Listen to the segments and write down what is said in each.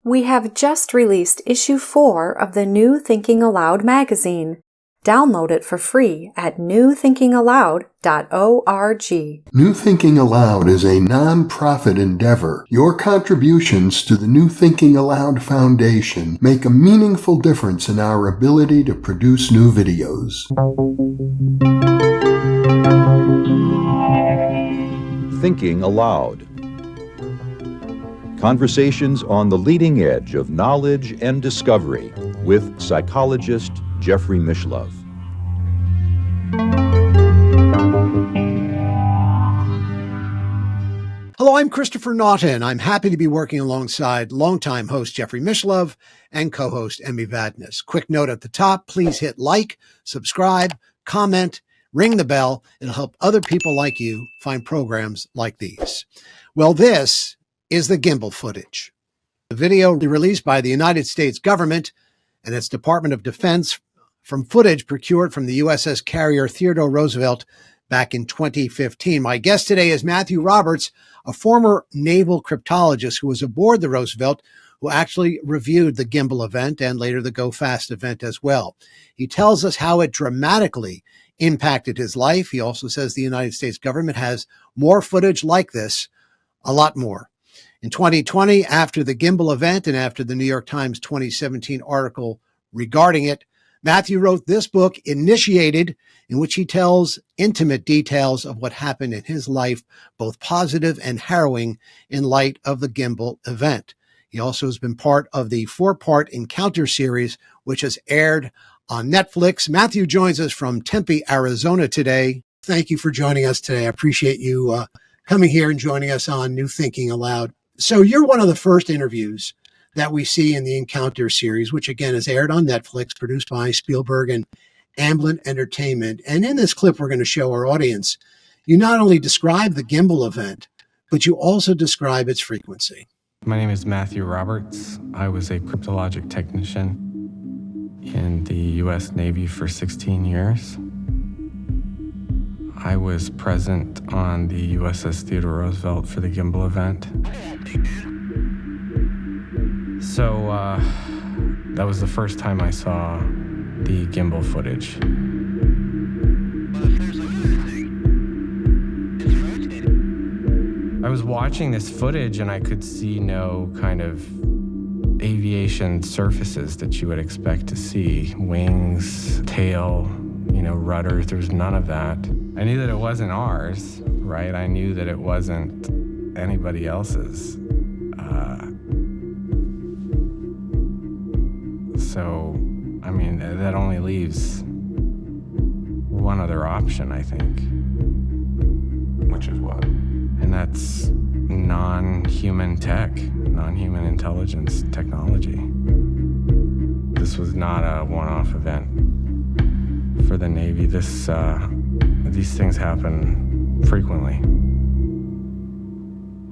We have just released issue 4 of the New Thinking Aloud magazine. Download it for free at newthinkingaloud.org. New Thinking Aloud is a non-profit endeavor. Your contributions to the New Thinking Aloud Foundation make a meaningful difference in our ability to produce new videos. Thinking Aloud. Conversations on the leading edge of knowledge and discovery with psychologist Jeffrey Mishlove. Hello, I'm Christopher Naughton. I'm happy to be working alongside longtime host Jeffrey Mishlove and co-host Emmy Vadnais. Quick note at the top, please hit like, subscribe, comment, ring the bell. It'll help other people like you find programs like these. Well, this is the Gimbal footage. The video released by the United States government and its Department of Defense from footage procured from the USS carrier Theodore Roosevelt back in 2015. My guest today is Matthew Roberts, a former naval cryptologist who was aboard the Roosevelt, who actually reviewed the Gimbal event and later the Go Fast event as well. He tells us how it dramatically impacted his life. He also says the United States government has more footage like this, a lot more. In 2020, after the Gimbal event and after the New York Times 2017 article regarding it, Matthew wrote this book, Initiated, in which he tells intimate details of what happened in his life, both positive and harrowing, in light of the Gimbal event. He also has been part of the 4-part Encounter series, which has aired on Netflix. Matthew joins us from Tempe, Arizona today. Thank you for joining us today. I appreciate you coming here and joining us on New Thinking Aloud. So you're one of the first interviews that we see in the Encounter series, which again is aired on Netflix, produced by Spielberg and Amblin Entertainment. And in this clip, we're going to show our audience, you not only describe the Gimbal event, but you also describe its frequency. My name is Matthew Roberts. I was a cryptologic technician in the U.S. Navy for 16 years. I was present on the USS Theodore Roosevelt for the Gimbal event. So that was the first time I saw the Gimbal footage. I was watching this footage and I could see no kind of aviation surfaces that you would expect to see. Wings, tail, rudders, there was none of that. I knew that it wasn't ours, right? I knew that it wasn't anybody else's. So, that only leaves one other option, I think. Which is what? And that's non-human tech, non-human intelligence technology. This was not a one-off event for the Navy. These things happen frequently.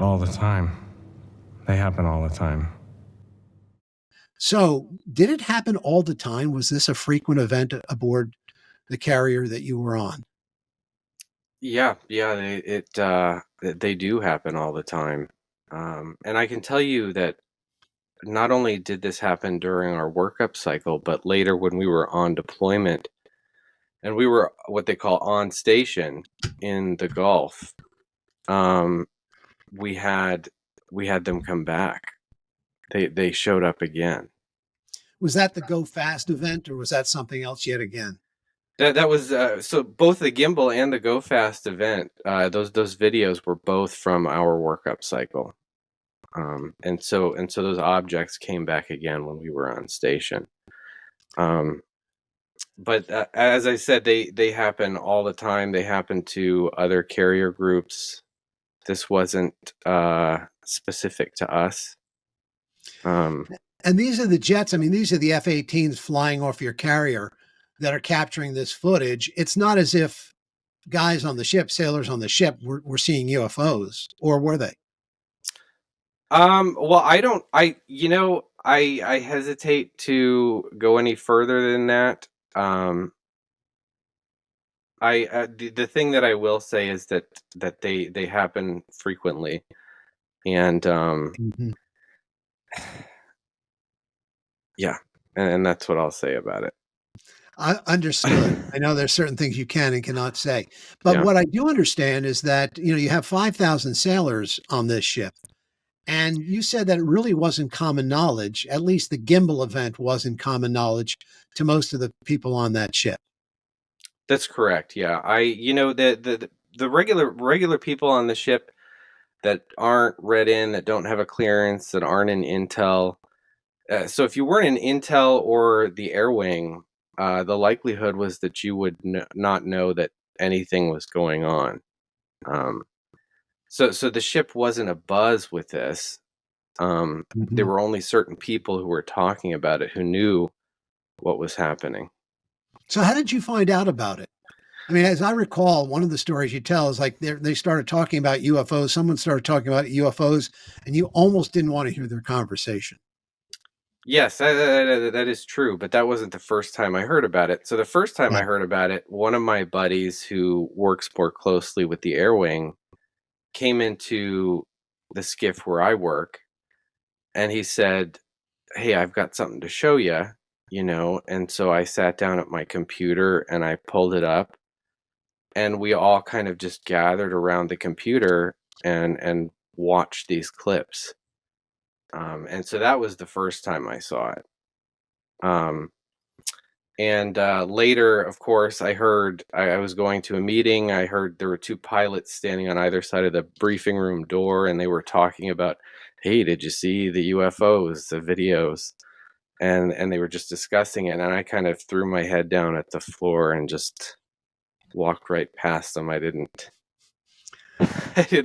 All the time. They happen all the time. So did it happen all the time? Was this a frequent event aboard the carrier that you were on? Yeah, they do happen all the time. And I can tell you that not only did this happen during our workup cycle, but later when we were on deployment and we were what they call on station in the Gulf, we had them come back. They showed up again. Was that the Go Fast event, or was that something else yet again? That was so both the Gimbal and the Go Fast event. Those videos were both from our workup cycle, and so those objects came back again when we were on station. But as I said, they happen all the time. They happen to other carrier groups. This wasn't specific to us. And these are the jets. These are the F-18s flying off your carrier that are capturing this footage. It's not as if guys on the ship, sailors on the ship, were seeing UFOs, or were they? Well, I hesitate to go any further than that. The thing that I will say is that they happen frequently, and Yeah, and that's what I'll say about it. I understood. I know there's certain things you can and cannot say. But Yeah. what I do understand is that, you have 5,000 sailors on this ship. And you said that it really wasn't common knowledge. At least the Gimbal event wasn't common knowledge to most of the people on that ship. That's correct. Yeah. The regular people on the ship that aren't read in, that don't have a clearance, that aren't in intel. So if you weren't in intel or the air wing, the likelihood was that you would not know that anything was going on. So the ship wasn't abuzz with this. There were only certain people who were talking about it who knew what was happening. So how did you find out about it? I mean, as I recall, one of the stories you tell is like they started talking about UFOs. Someone started talking about UFOs, and you almost didn't want to hear their conversation. Yes, that is true, but that wasn't the first time I heard about it. So the first time I heard about it, one of my buddies who works more closely with the air wing came into the skiff where I work, and he said, "Hey, I've got something to show you," and so I sat down at my computer and I pulled it up, and we all kind of just gathered around the computer and watched these clips. And so that was the first time I saw it. And later, of course, I heard I was going to a meeting. I heard there were two pilots standing on either side of the briefing room door, and they were talking about, "Hey, did you see the UFOs, the videos?" And they were just discussing it, and I kind of threw my head down at the floor and just walked right past them. I didn't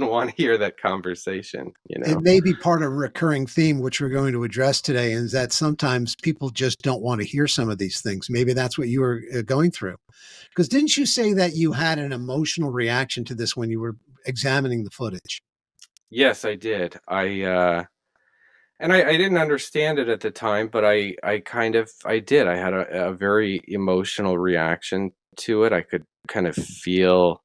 want to hear that conversation. It may be part of a recurring theme, which we're going to address today, is that sometimes people just don't want to hear some of these things. Maybe that's what you were going through. Because didn't you say that you had an emotional reaction to this when you were examining the footage? Yes, I did. I didn't understand it at the time, but I did. I had a very emotional reaction to it. I could kind of feel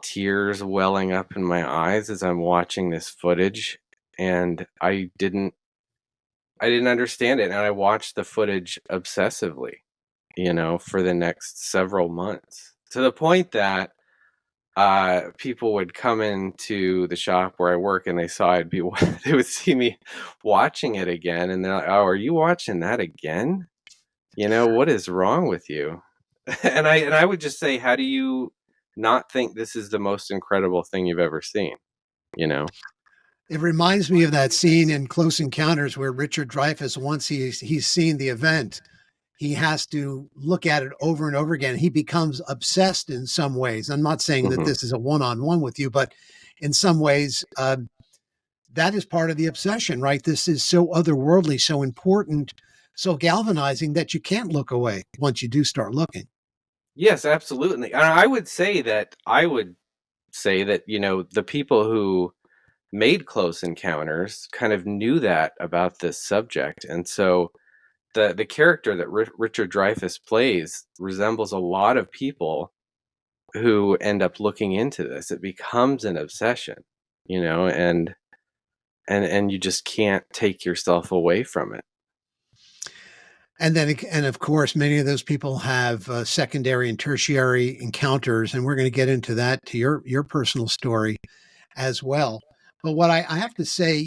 tears welling up in my eyes as I'm watching this footage, and I didn't understand it, and I watched the footage obsessively, for the next several months, to the point that people would come into the shop where I work, and they they would see me watching it again, and they're like, "Oh, are you watching that again? What is wrong with you?" And I would just say, "How do you not think this is the most incredible thing you've ever seen?" It reminds me of that scene in Close Encounters where Richard Dreyfuss, once he's seen the event, he has to look at it over and over again. He becomes obsessed in some ways. I'm not saying that this is a one-on-one with you, but in some ways, that is part of the obsession, right? This is so otherworldly, so important, so galvanizing that you can't look away once you do start looking. Yes, absolutely. And I would say that the people who made Close Encounters kind of knew that about this subject, and so the character that Richard Dreyfuss plays resembles a lot of people who end up looking into this. It becomes an obsession, and you just can't take yourself away from it. And of course, many of those people have secondary and tertiary encounters, and we're going to get into that to your personal story as well. But what I have to say,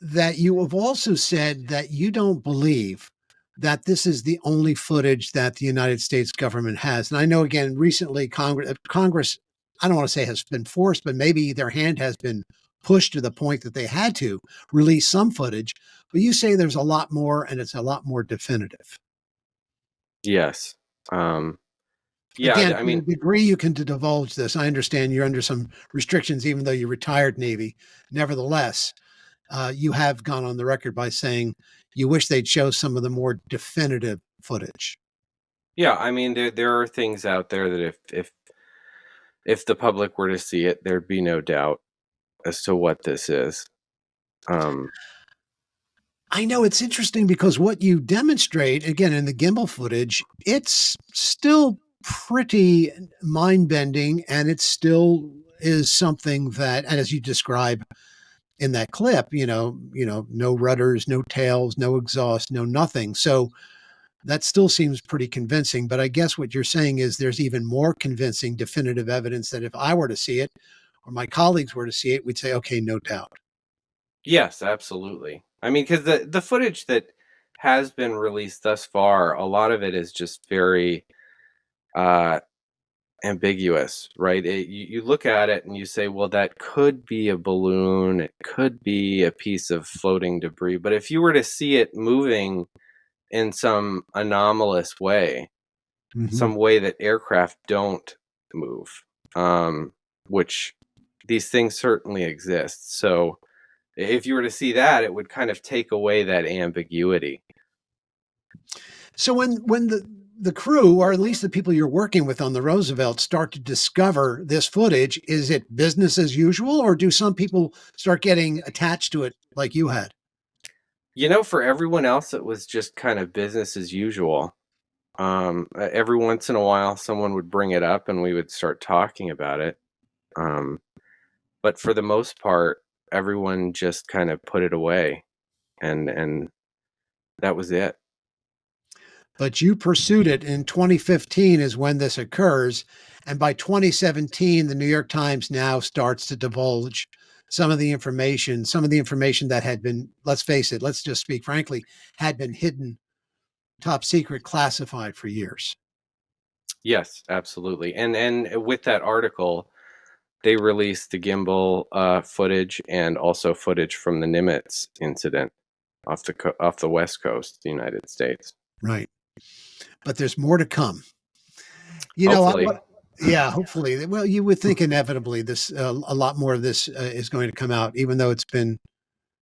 that you have also said that you don't believe that this is the only footage that the United States government has. And I know, again, recently Congress, I don't want to say has been forced, but maybe their hand has been pushed to the point that they had to release some footage. But you say there's a lot more, and it's a lot more definitive. Yes. Yeah, Again, I to the mean, degree you can divulge this, I understand you're under some restrictions, even though you retired Navy. Nevertheless, you have gone on the record by saying you wish they'd show some of the more definitive footage. yeah, I mean, there are things out there that if the public were to see it, there'd be no doubt as to what this is. I know it's interesting because what you demonstrate, again, in the gimbal footage, it's still pretty mind bending, and it still is something that, and as you describe, in that clip, no rudders, no tails, no exhaust, no nothing. So that still seems pretty convincing. But I guess what you're saying is there's even more convincing definitive evidence that if I were to see it or my colleagues were to see it, we'd say, okay, no doubt. Yes, absolutely. I mean, because the footage that has been released thus far, a lot of it is just very uh, ambiguous, right? You look at it and you say, well, that could be a balloon, it could be a piece of floating debris. But if you were to see it moving in some anomalous way, some way that aircraft don't move, which these things certainly exist. So if you were to see that, it would kind of take away that ambiguity. So when the crew, or at least the people you're working with on the Roosevelt, start to discover this footage, is it business as usual, or do some people start getting attached to it like you had? For everyone else, it was just kind of business as usual. Every once in a while, someone would bring it up and we would start talking about it. But for the most part, everyone just kind of put it away, and that was it. But you pursued it in 2015 is when this occurs. And by 2017, the New York Times now starts to divulge some of the information that had been, let's face it, let's just speak frankly, had been hidden, top secret, classified for years. Yes, absolutely. And with that article, they released the Gimbal footage and also footage from the Nimitz incident off the west coast of the United States. Right. But there's more to come. Hopefully. Hopefully. Well, you would think inevitably this a lot more of this is going to come out, even though it's been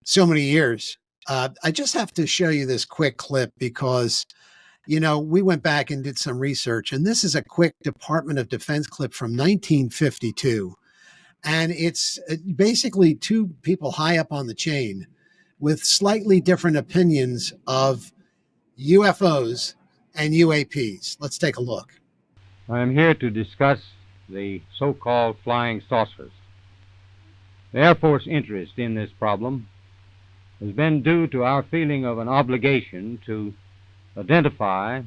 so many years. I just have to show you this quick clip because, we went back and did some research, and this is a quick Department of Defense clip from 1952. And it's basically two people high up on the chain with slightly different opinions of UFOs and UAPs. Let's take a look. I am here to discuss the so-called flying saucers. The Air Force interest in this problem has been due to our feeling of an obligation to identify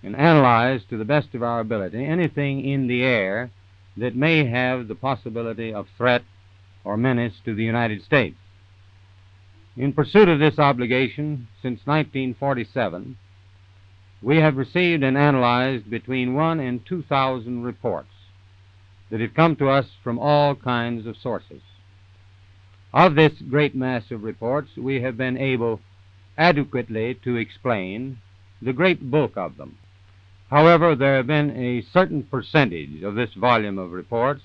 and analyze to the best of our ability anything in the air that may have the possibility of threat or menace to the United States. In pursuit of this obligation, since 1947, we have received and analyzed between 1,000 and 2,000 reports that have come to us from all kinds of sources. Of this great mass of reports, we have been able adequately to explain the great bulk of them. However, there have been a certain percentage of this volume of reports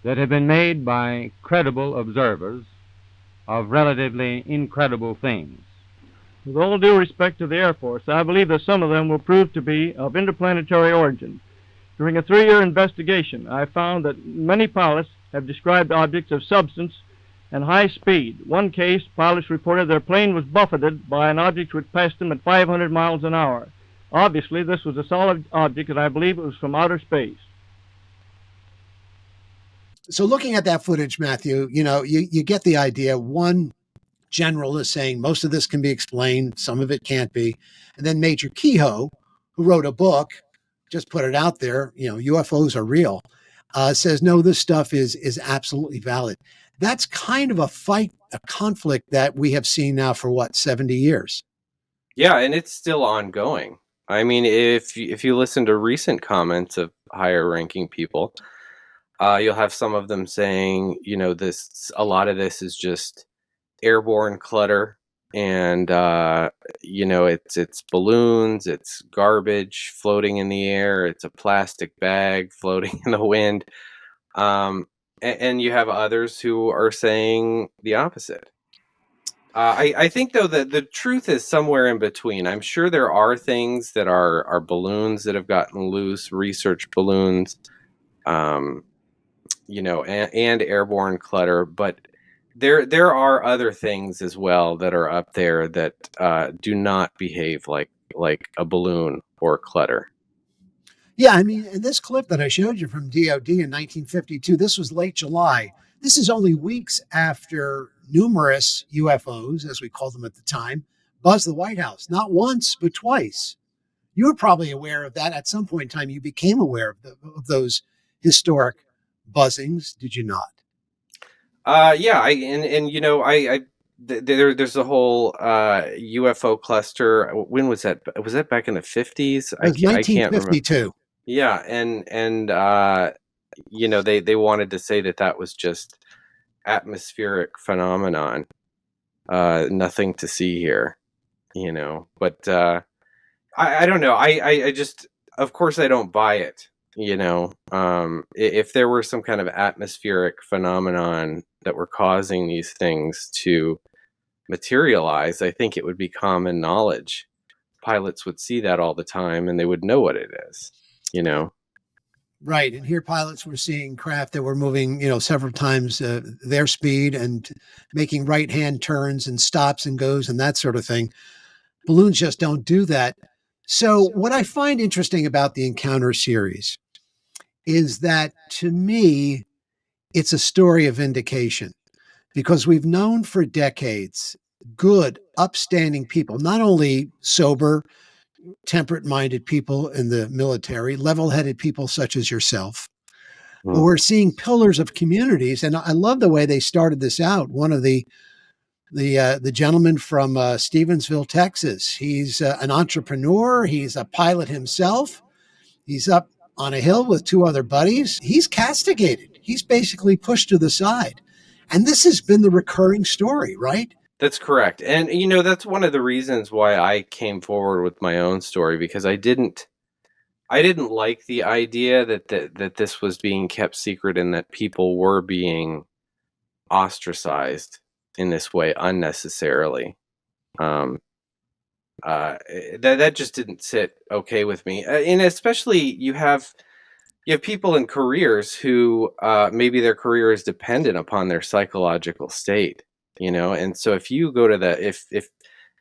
that have been made by credible observers of relatively incredible things. With all due respect to the Air Force, I believe that some of them will prove to be of interplanetary origin. During a 3-year investigation, I found that many pilots have described objects of substance and high speed. One case, pilots reported their plane was buffeted by an object which passed them at 500 miles an hour. Obviously, this was a solid object, and I believe it was from outer space. So looking at that footage, Matthew, you get the idea. One general is saying most of this can be explained, some of it can't be. And then Major Kehoe, who wrote a book, just put it out there, UFOs are real, says, no, this stuff is absolutely valid. That's kind of a conflict that we have seen now for 70 years. Yeah, and it's still ongoing. I mean, if you listen to recent comments of higher ranking people, you'll have some of them saying, a lot of this is just airborne clutter, and it's balloons, it's garbage floating in the air, it's a plastic bag floating in the wind, and you have others who are saying the opposite. I think, though, that the truth is somewhere in between. I'm sure there are things that are balloons that have gotten loose, research balloons, and airborne clutter, but there are other things as well that are up there that do not behave like a balloon or clutter. Yeah, I mean, in this clip that I showed you from DOD in 1952, this was late July. This is only weeks after numerous UFOs, as we called them at the time, buzzed the White House, not once, but twice. You were probably aware of that at some point in time. You became aware of those historic buzzings, did you not? Yeah, there's a whole UFO cluster. When was that? Was that back in the 50s? It was I can't remember. 1952. Yeah, and they wanted to say that was just atmospheric phenomenon, nothing to see here, But I don't know. I just, of course, I don't buy it. If there were some kind of atmospheric phenomenon that were causing these things to materialize, I think it would be common knowledge. Pilots would see that all the time and they would know what it is, Right. And here pilots were seeing craft that were moving, several times their speed and making right-hand turns and stops and goes and that sort of thing. Balloons just don't do that. So what I find interesting about the Encounter series is that, to me, it's a story of vindication, because we've known for decades good, upstanding people, not only sober, temperate-minded people in the military, level-headed people such as yourself, but we're seeing pillars of communities. And I love the way they started this out. One of the gentleman from Stevensville, Texas, he's an entrepreneur. He's a pilot himself. He's up on a hill with two other buddies. He's castigated. He's basically pushed to the side. And this has been the recurring story, right? That's correct. And, that's one of the reasons why I came forward with my own story, because I didn't like the idea that this was being kept secret and that people were being ostracized in this way unnecessarily. That just didn't sit okay with me. And especially you have people in careers who maybe their career is dependent upon their psychological state, and so if you go to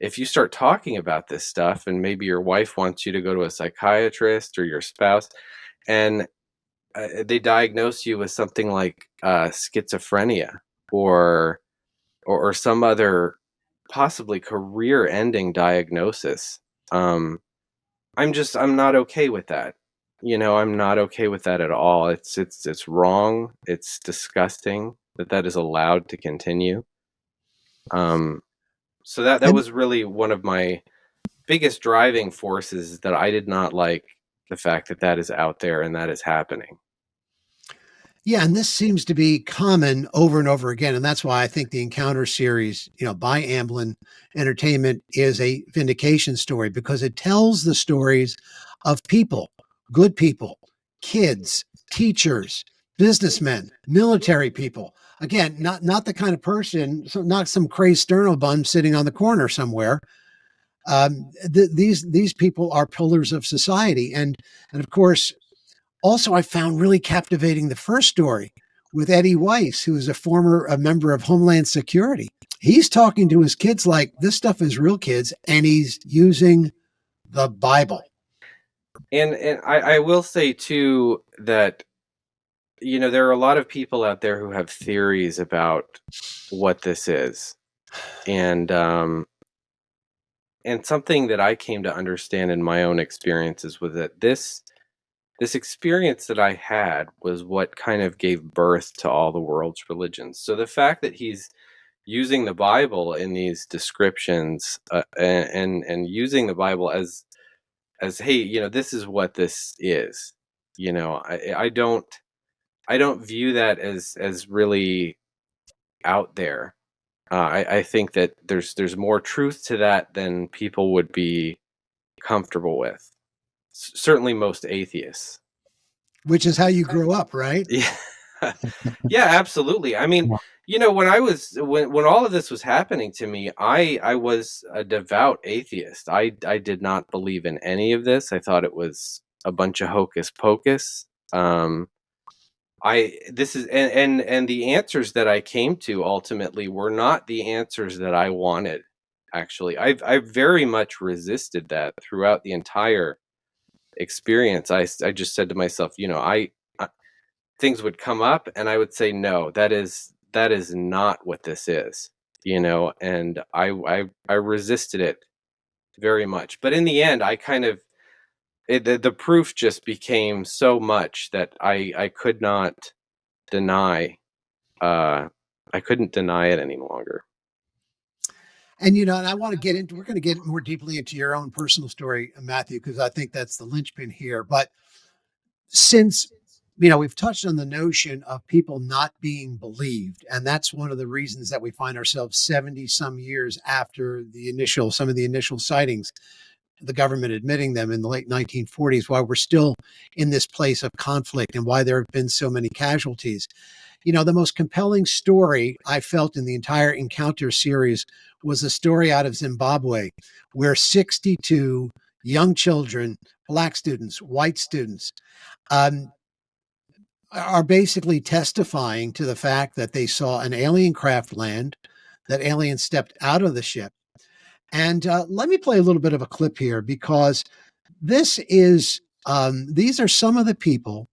if you start talking about this stuff, and maybe your wife wants you to go to a psychiatrist or your spouse, and they diagnose you with something like schizophrenia or some other possibly career-ending diagnosis, I'm not okay with that. I'm not okay with that at all. It's wrong. It's disgusting that is allowed to continue. So that was really one of my biggest driving forces, that I did not like the fact that is out there and that is happening. Yeah, and this seems to be common over and over again. And that's why I think the Encounter series, by Amblin Entertainment, is a vindication story, because it tells the stories of people, good people, kids, teachers, businessmen, military people. Again, not the kind of person, not some crazed sternobun sitting on the corner somewhere. These people are pillars of society. And of course, also, I found really captivating the first story with Eddie Weiss, who is a member of Homeland Security. He's talking to his kids like this stuff is real, kids, and he's using the Bible. And I will say too that there are a lot of people out there who have theories about what this is, and something that I came to understand in my own experiences was that this experience that I had was what kind of gave birth to all the world's religions. So the fact that he's using the Bible in these descriptions, and using the Bible as hey, this is what this is. I don't view that as really out there. I think that there's more truth to that than people would be comfortable with. Certainly most atheists. Which is how you grew up, right? Yeah. Yeah, absolutely. I mean, when all of this was happening to me, I was a devout atheist. I did not believe in any of this. I thought it was a bunch of hocus pocus. And the answers that I came to ultimately were not the answers that I wanted. Actually, I very much resisted that throughout the entire experience. I just said to myself, things would come up, and I would say, no, that is not what this is, and I resisted it very much. But in the end, I kind of the proof just became so much that I could not deny. I couldn't deny it any longer. And, and I want to we're going to get more deeply into your own personal story, Matthew, because I think that's the linchpin here. But since, we've touched on the notion of people not being believed, and that's one of the reasons that we find ourselves 70 some years after some of the initial sightings, the government admitting them in the late 1940s, why we're still in this place of conflict and why there have been so many casualties. The most compelling story I felt in the entire Encounter series was a story out of Zimbabwe where 62 young children, Black students, white students, are basically testifying to the fact that they saw an alien craft land, that aliens stepped out of the ship. And let me play a little bit of a clip here, because these are some of the people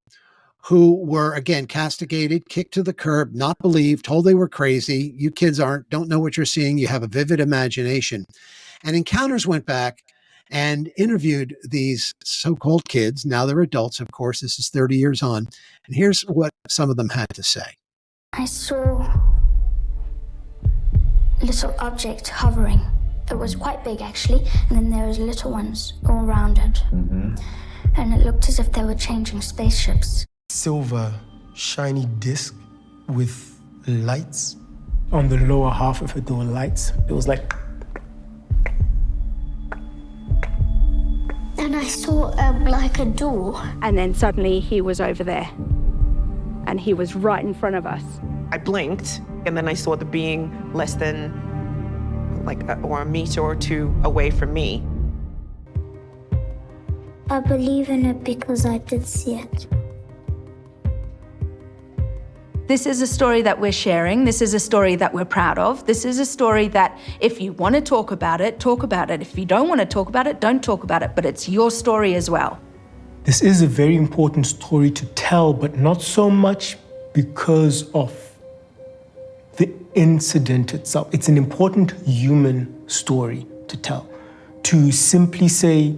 who were, again, castigated, kicked to the curb, not believed, told they were crazy. You kids don't know what you're seeing. You have a vivid imagination. And Encounters went back and interviewed these so-called kids. Now they're adults, of course. This is 30 years on. And here's what some of them had to say. I saw a little object hovering. It was quite big, actually, and then there was little ones all around it. Mm-hmm. And it looked as if they were changing spaceships. Silver, shiny disc with lights. On the lower half of it, there were lights. It was like... And I saw like a door. And then suddenly he was over there. And he was right in front of us. I blinked, and then I saw the being less than or a meter or two away from me. I believe in it because I did see it. This is a story that we're sharing. This is a story that we're proud of. This is a story that if you want to talk about it, talk about it. If you don't want to talk about it, don't talk about it. But it's your story as well. This is a very important story to tell, but not so much because of the incident itself. It's an important human story to tell. To simply say,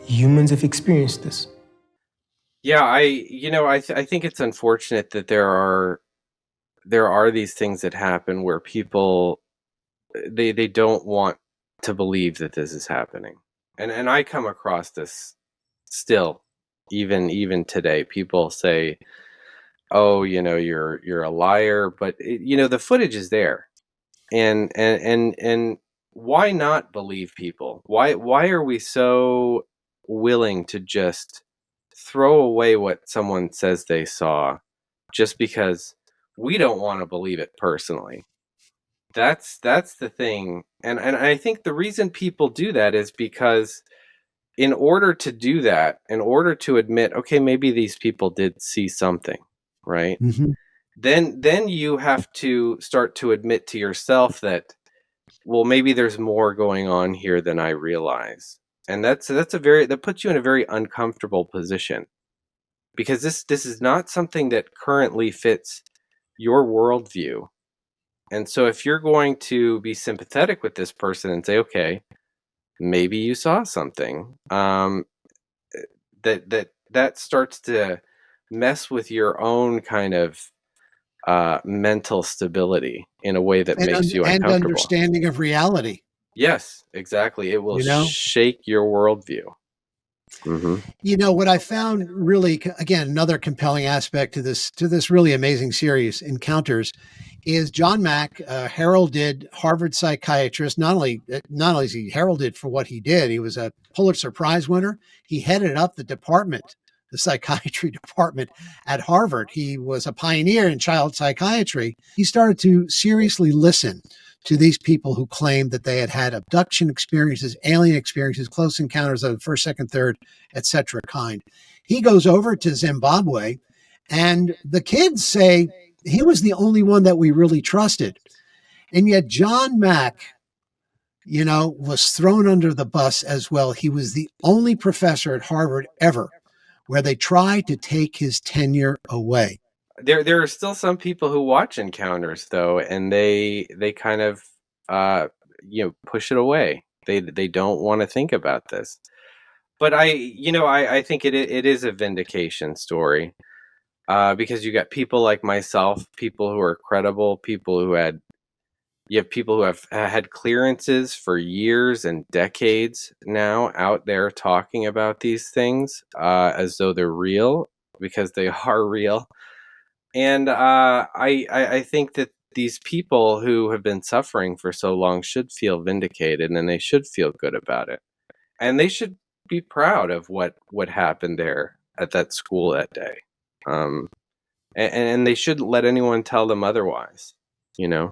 humans have experienced this. Yeah, I think it's unfortunate that there are these things that happen where people they don't want to believe that this is happening, and I come across this still, even today. People say, "Oh, you're a liar," but the footage is there, and why not believe people? Why are we so willing to just throw away what someone says they saw just because we don't want to believe it personally? That's the thing. And I think the reason people do that is because in order to do that, in order to admit, okay, maybe these people did see something, right? Mm-hmm. Then you have to start to admit to yourself that, well, maybe there's more going on here than I realize. And that puts you in a very uncomfortable position, because this is not something that currently fits your worldview. And so if you're going to be sympathetic with this person and say, okay, maybe you saw something, that starts to mess with your own kind of mental stability in a way that makes you uncomfortable. And understanding of reality. Yes, exactly. It will shake your worldview. Mm-hmm. What I found really, again, another compelling aspect to this really amazing series, Encounters, is John Mack, heralded Harvard psychiatrist. Not only is he heralded for what he did, he was a Pulitzer Prize winner. He headed up the psychiatry department at Harvard. He was a pioneer in child psychiatry. He started to seriously listen to these people who claimed that they had abduction experiences, alien experiences, close encounters of the first, second, third, etc. kind. He goes over to Zimbabwe, and the kids say he was the only one that we really trusted. And yet John Mack, was thrown under the bus as well. He was the only professor at Harvard ever where they try to take his tenure away. There are still some people who watch Encounters though, and they kind of push it away. They don't want to think about this. But I think it is a vindication story, because you got people like myself, people who are credible, people who have people who have had clearances for years and decades now out there talking about these things as though they're real, because they are real. And I think that these people who have been suffering for so long should feel vindicated, and they should feel good about it. And they should be proud of what happened there at that school that day. And they shouldn't let anyone tell them otherwise, Yeah,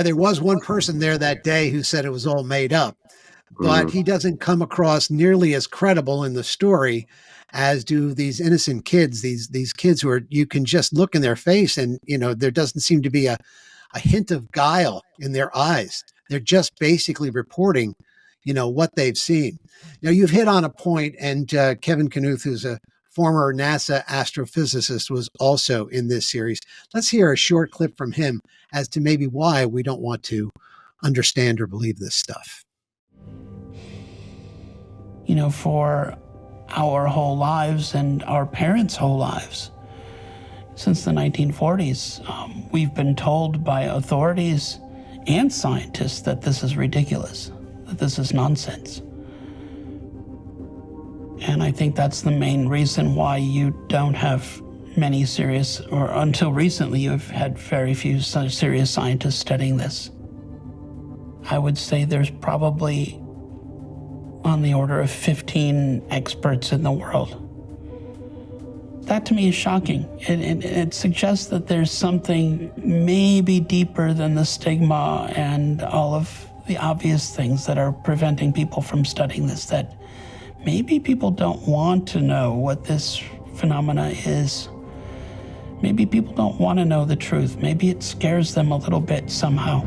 there was one person there that day who said it was all made up, but he doesn't come across nearly as credible in the story as do these innocent kids, these kids who are, you can just look in their face and, there doesn't seem to be a hint of guile in their eyes. They're just basically reporting, what they've seen. Now, you've hit on a point, and Kevin Knuth, who's a former NASA astrophysicist, was also in this series. Let's hear a short clip from him as to maybe why we don't want to understand or believe this stuff. For our whole lives and our parents' whole lives, since the 1940s, we've been told by authorities and scientists that this is ridiculous, that this is nonsense. And I think that's the main reason why you don't have many serious, or until recently, you've had very few serious scientists studying this. I would say there's probably on the order of 15 experts in the world. That to me is shocking. It suggests that there's something maybe deeper than the stigma and all of the obvious things that are preventing people from studying this, that maybe people don't want to know what this phenomena is. Maybe people don't want to know the truth. Maybe it scares them a little bit somehow.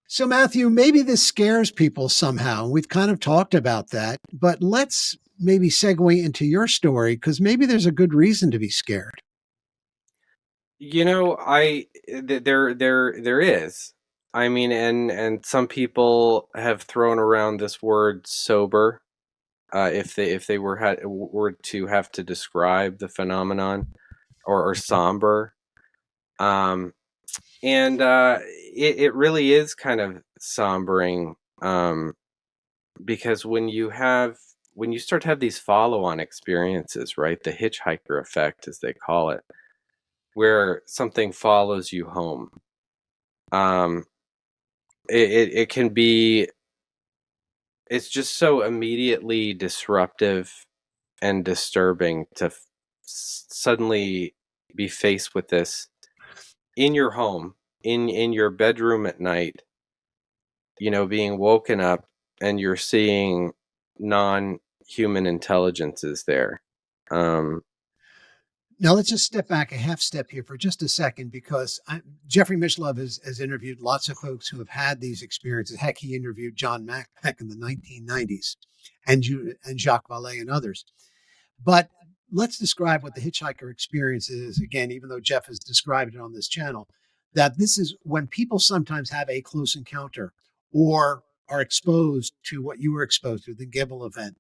So, Matthew, maybe this scares people somehow. We've kind of talked about that, but let's maybe segue into your story, because maybe there's a good reason to be scared. There is. I mean, and some people have thrown around this word sober, if they were to have to describe the phenomenon, or somber. And it really is kind of sombering, because when you start to have these follow-on experiences, right, the hitchhiker effect, as they call it, where something follows you home, it can be, it's just so immediately disruptive and disturbing to suddenly be faced with this in your home, in your bedroom at night, being woken up and you're seeing non-human intelligences there. Now, let's just step back a half step here for just a second, because Jeffrey Mishlove has interviewed lots of folks who have had these experiences. Heck, he interviewed John Mack back in the 1990s, and Jacques Vallée and others. But let's describe what the hitchhiker experience is again, even though Jeff has described it on this channel, that this is when people sometimes have a close encounter or are exposed to what you were exposed to, the Gimbal event.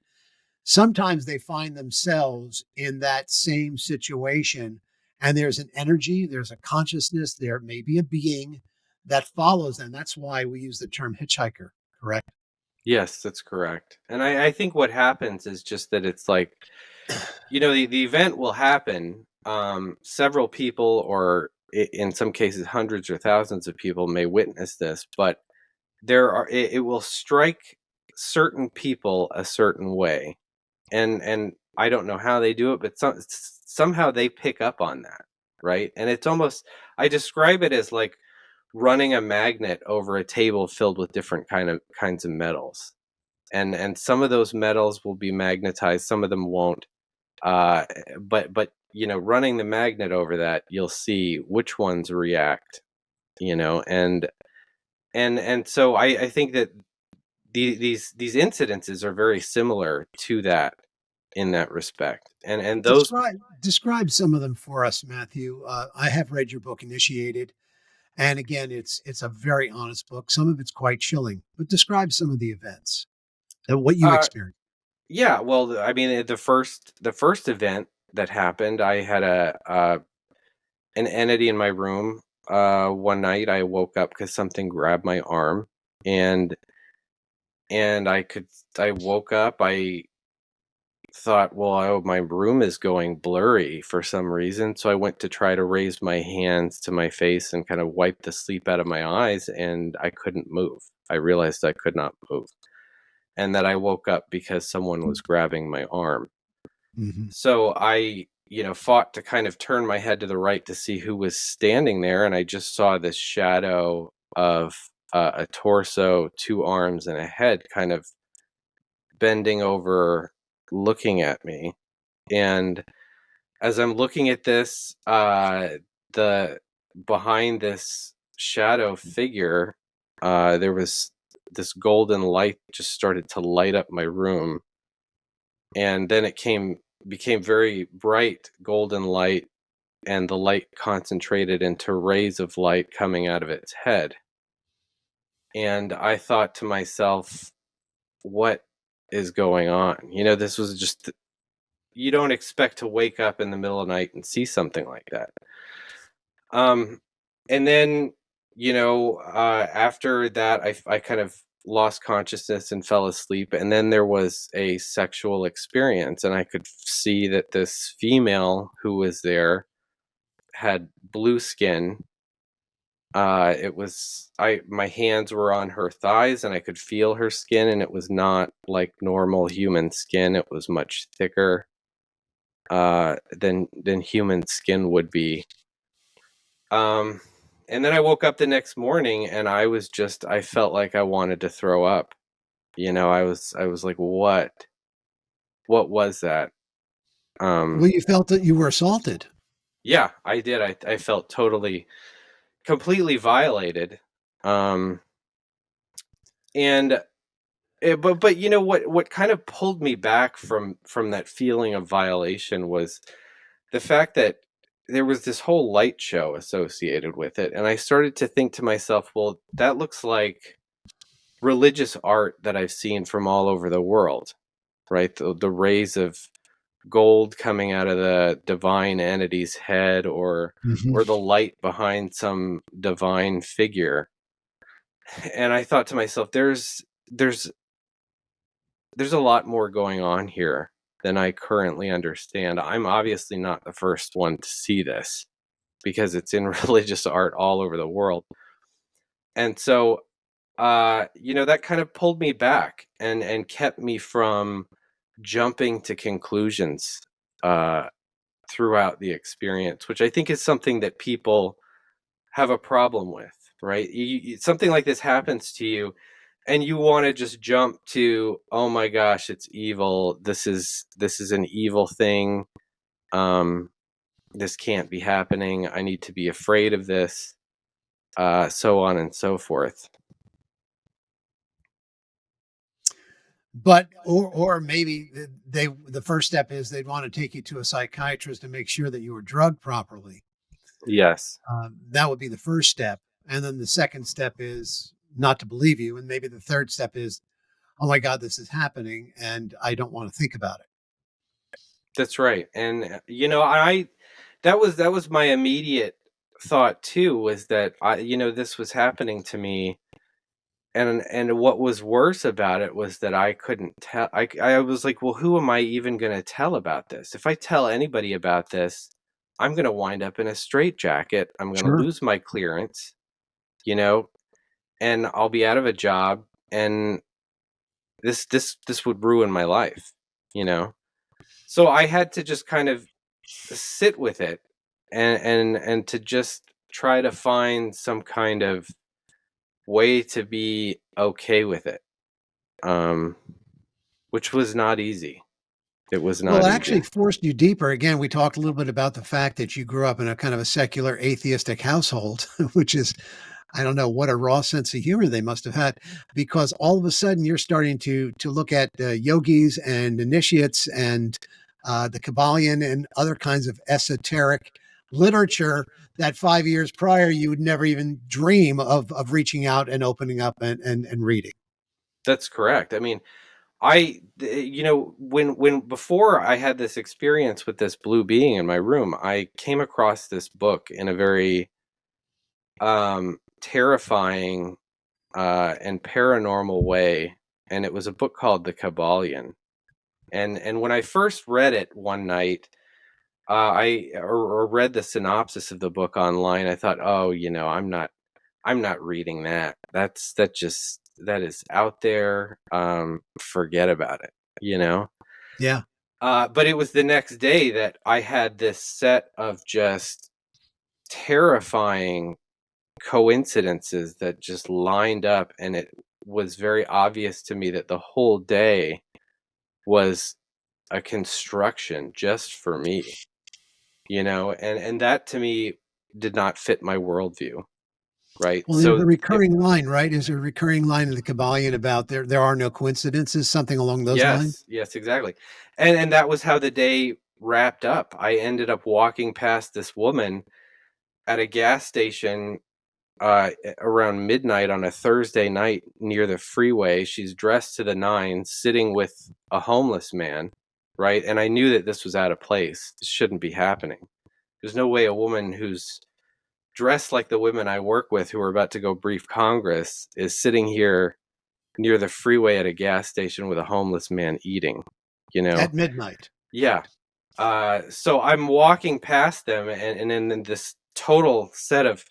Sometimes they find themselves in that same situation, and there's an energy, there's a consciousness, there may be a being that follows them. That's why we use the term hitchhiker, correct? Yes, that's correct. And I think what happens is just that it's like, the event will happen. Several people, or in some cases hundreds or thousands of people, may witness this, but it will strike certain people a certain way. And I don't know how they do it, but somehow they pick up on that, right? And it's almost, I describe it as like running a magnet over a table filled with different kinds of metals, and some of those metals will be magnetized, some of them won't. But running the magnet over that, you'll see which ones react, and so I think that these incidences are very similar to that in that respect. And those Describe some of them for us, Matthew. I have read your book, Initiated, and again, it's a very honest book. Some of it's quite chilling, but describe some of the events and what you experienced. Yeah, well, I mean, the first event that happened, I had an entity in my room. One night, I woke up because something grabbed my arm, and I woke up. I thought, well, my room is going blurry for some reason, so I went to try to raise my hands to my face and kind of wipe the sleep out of my eyes, and I couldn't move. I realized I could not move, and that I woke up because someone was grabbing my arm. Mm-hmm. So I, fought to kind of turn my head to the right to see who was standing there, and I just saw this shadow of a torso, two arms, and a head kind of bending over, looking at me. And as I'm looking at this, the behind this shadow figure, there was this golden light just started to light up my room, and then it became very bright golden light, and the light concentrated into rays of light coming out of its head. And I thought to myself, what is going on? This was just, you don't expect to wake up in the middle of the night and see something like that. And then, after that, I kind of lost consciousness and fell asleep. And then there was a sexual experience, and I could see that this female who was there had blue skin. My hands were on her thighs, and I could feel her skin, and it was not like normal human skin. It was much thicker than human skin would be. And then I woke up the next morning, and I felt like I wanted to throw up. I was like, what was that? Well, you felt that you were assaulted. Yeah, I did. I felt completely violated. But what kind of pulled me back from that feeling of violation was the fact that there was this whole light show associated with it. And I started to think to myself, well, that looks like religious art that I've seen from all over the world, right? The rays of gold coming out of the divine entity's head, or the light behind some divine figure. And I thought to myself, there's a lot more going on here than I currently understand. I'm obviously not the first one to see this, because it's in religious art all over the world. And so, that kind of pulled me back and kept me from jumping to conclusions throughout the experience, which I think is something that people have a problem with, right? Something like this happens to you, and you want to just jump to, oh my gosh, it's evil. This is an evil thing. This can't be happening. I need to be afraid of this. So on and so forth. But or maybe the first step is they'd want to take you to a psychiatrist to make sure that you were drugged properly. Yes. That would be the first step. And then the second step is not to believe you. And maybe the third step is, oh my God, this is happening, and I don't want to think about it. That's right. And, that was my immediate thought too, was that this was happening to me. And what was worse about it was that I couldn't tell. I was like, well, who am I even going to tell about this? If I tell anybody about this, I'm going to wind up in a straitjacket. I'm going to lose my clearance, and I'll be out of a job, and this would ruin my life, So I had to just kind of sit with it and to just try to find some kind of way to be okay with it, which was not easy. It was not. Well, it actually forced you deeper. Again, we talked a little bit about the fact that you grew up in a kind of a secular atheistic household, which is I don't know what a raw sense of humor they must have had, because all of a sudden you're starting to look at yogis and initiates and the Kabbalion and other kinds of esoteric literature that 5 years prior you would never even dream of reaching out and opening up and reading. That's correct. I mean, when before I had this experience with this blue being in my room, I came across this book in a very terrifying and paranormal way, and it was a book called The Kabbalion. And when I first read it one night, I read the synopsis of the book online. I thought, oh, I'm not reading that. That is out there. Forget about it. Yeah. But it was the next day that I had this set of just terrifying coincidences that just lined up, and it was very obvious to me that the whole day was a construction just for me, and that to me did not fit my worldview, right? Well, there's a recurring line, right? Is there a recurring line in the Kabbalion about there are no coincidences, something along those lines? Yes, exactly. And that was how the day wrapped up. I ended up walking past this woman at a gas station around midnight on a Thursday night near the freeway. She's dressed to the nines, sitting with a homeless man, right? And I knew that this was out of place. This shouldn't be happening. There's no way a woman who's dressed like the women I work with who are about to go brief Congress is sitting here near the freeway at a gas station with a homeless man eating, At midnight. Yeah. So I'm walking past them, and then this total set of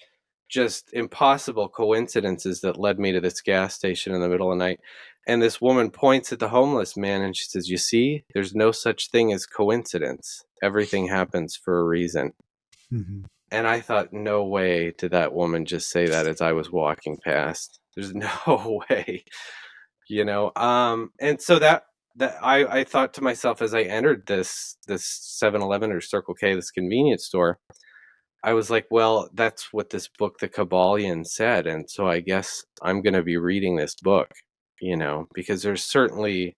just impossible coincidences that led me to this gas station in the middle of the night. And this woman points at the homeless man and she says, "You see, there's no such thing as coincidence. Everything happens for a reason." Mm-hmm. And I thought, no way did that woman just say that as I was walking past. There's no way, And so that I thought to myself as I entered this 7-Eleven or Circle K, this convenience store, I was like, well, that's what this book, The Kabbalion, said. And so I guess I'm going to be reading this book, because there's certainly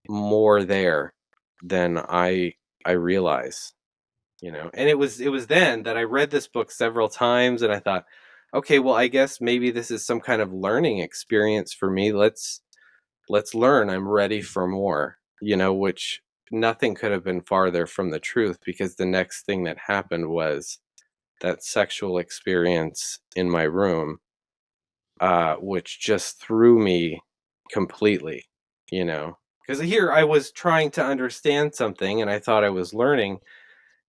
more there than I realize, and it was then that I read this book several times and I thought, okay, well, I guess maybe this is some kind of learning experience for me. Let's learn. I'm ready for more, which nothing could have been farther from the truth, because the next thing that happened was that sexual experience in my room, which just threw me completely, because here I was trying to understand something and I thought I was learning,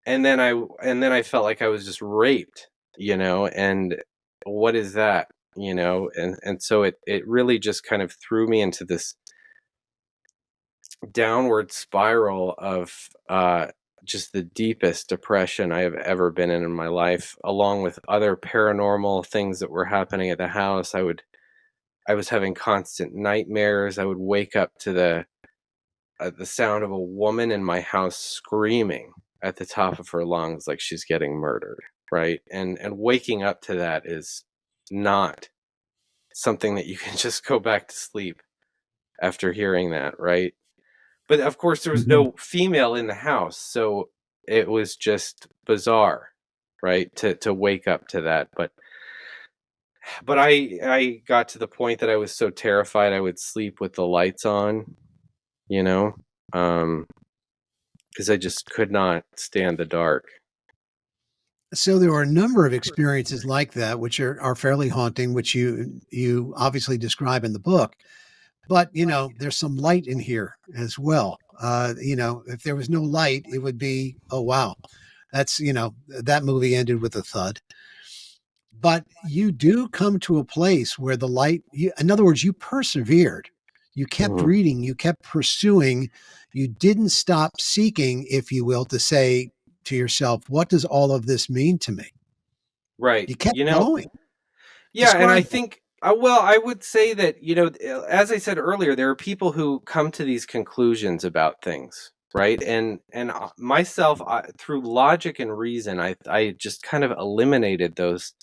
and then I felt like I was just raped, and what is that, and so it really just kind of threw me into this downward spiral of just the deepest depression I have ever been in my life, along with other paranormal things that were happening at the house. I was having constant nightmares. I would wake up to the sound of a woman in my house screaming at the top of her lungs like she's getting murdered, right? And waking up to that is not something that you can just go back to sleep after hearing that, right? But of course there was no female in the house, so it was just bizarre, right, to wake up to that. But I got to the point that I was so terrified I would sleep with the lights on, because I just could not stand the dark. So there were a number of experiences like that, which are fairly haunting, which you obviously describe in the book. But, there's some light in here as well. If there was no light, it would be, oh, wow, that's, that movie ended with a thud. But you do come to a place where the light, in other words, you persevered. You kept reading, you kept pursuing. You didn't stop seeking, if you will, to say to yourself, what does all of this mean to me? Right. You kept going. Yeah. Describe and I that. think, well, I would say that, as I said earlier, there are people who come to these conclusions about things, right? And myself, through logic and reason, I just kind of eliminated those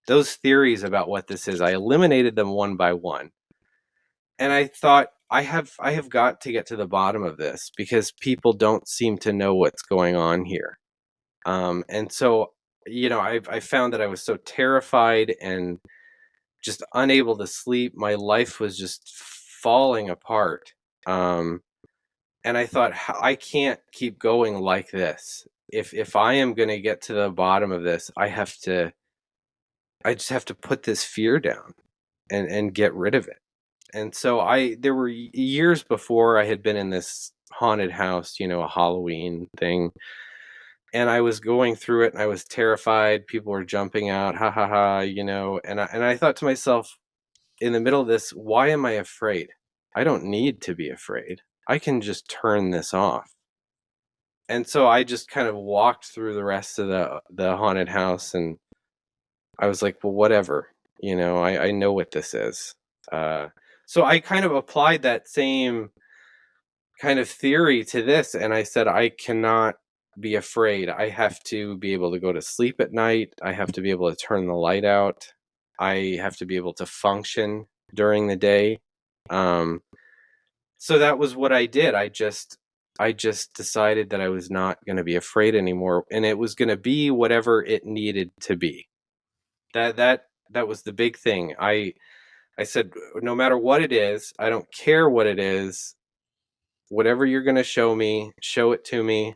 those theories about what this is, I eliminated them one by one. And I thought, I have got to get to the bottom of this, because people don't seem to know what's going on here. And so, I found that I was so terrified and just unable to sleep. My life was just falling apart. And I thought, I can't keep going like this. If I am going to get to the bottom of this, I just have to put this fear down and get rid of it. And so there were years before I had been in this haunted house, a Halloween thing. And I was going through it and I was terrified. People were jumping out, ha ha ha, and I thought to myself, in the middle of this, why am I afraid? I don't need to be afraid. I can just turn this off. And so I just kind of walked through the rest of the haunted house, and I was like, well, whatever, I know what this is. So I kind of applied that same kind of theory to this, and I said, I cannot be afraid. I have to be able to go to sleep at night. I have to be able to turn the light out. I have to be able to function during the day. So that was what I did. I just decided that I was not going to be afraid anymore, and it was going to be whatever it needed to be. That was the big thing. I said, no matter what it is, I don't care what it is. Whatever you're going to show me, show it to me,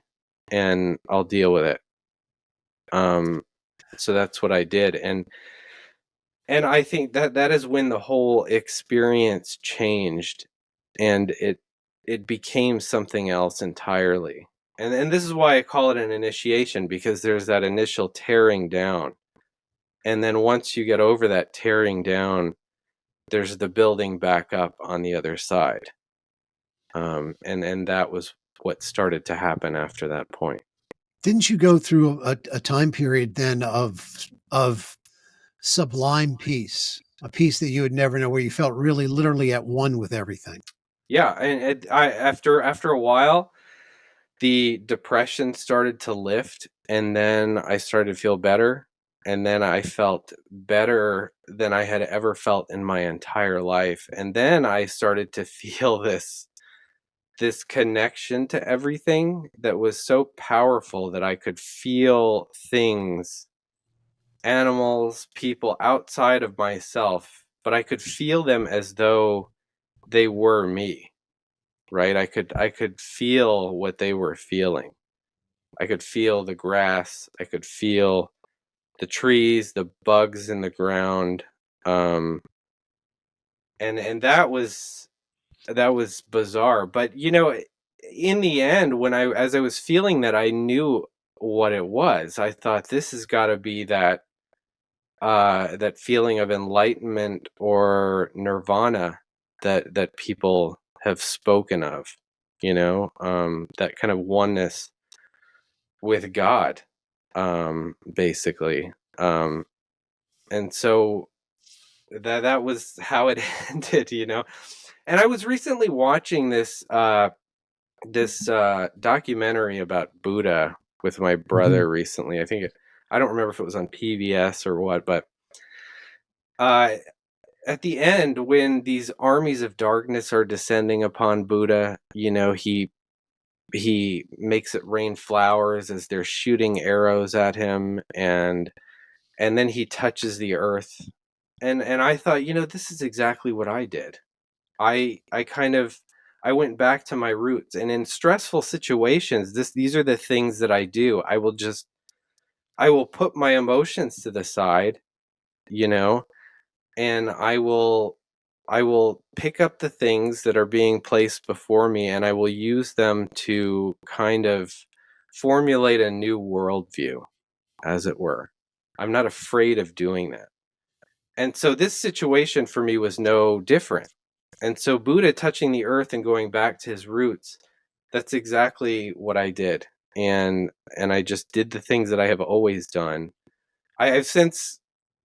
and I'll deal with it. So that's what I did. And I think that is when the whole experience changed, and it became something else entirely. And this is why I call it an initiation, because there's that initial tearing down. And then once you get over that tearing down, there's the building back up on the other side. And that was what started to happen after that point. Didn't you go through a time period then of sublime peace, a peace that you would never know, where you felt really literally at one with everything? Yeah, and after a while, the depression started to lift, and then I started to feel better, and then I felt better than I had ever felt in my entire life. And then I started to feel this connection to everything that was so powerful that I could feel things, animals, people outside of myself, but I could feel them as though they were me, right? I could feel what they were feeling. I could feel the grass. I could feel the trees, the bugs in the ground. And that was bizarre. But in the end, as I was feeling that, I knew what it was. I thought, this has got to be that feeling of enlightenment or nirvana that people have spoken of, that kind of oneness with God, basically. And so that was how it ended, And I was recently watching this documentary about Buddha with my brother recently. I don't remember if it was on PBS or what, but at the end, when these armies of darkness are descending upon Buddha, he makes it rain flowers as they're shooting arrows at him, and then he touches the earth. And I thought, this is exactly what I did. I went back to my roots, and in stressful situations, these are the things that I do. I will put my emotions to the side, and I will pick up the things that are being placed before me, and I will use them to kind of formulate a new worldview, as it were. I'm not afraid of doing that. And so this situation for me was no different. And so Buddha touching the earth and going back to his roots, that's exactly what I did. And I just did the things that I have always done. I've since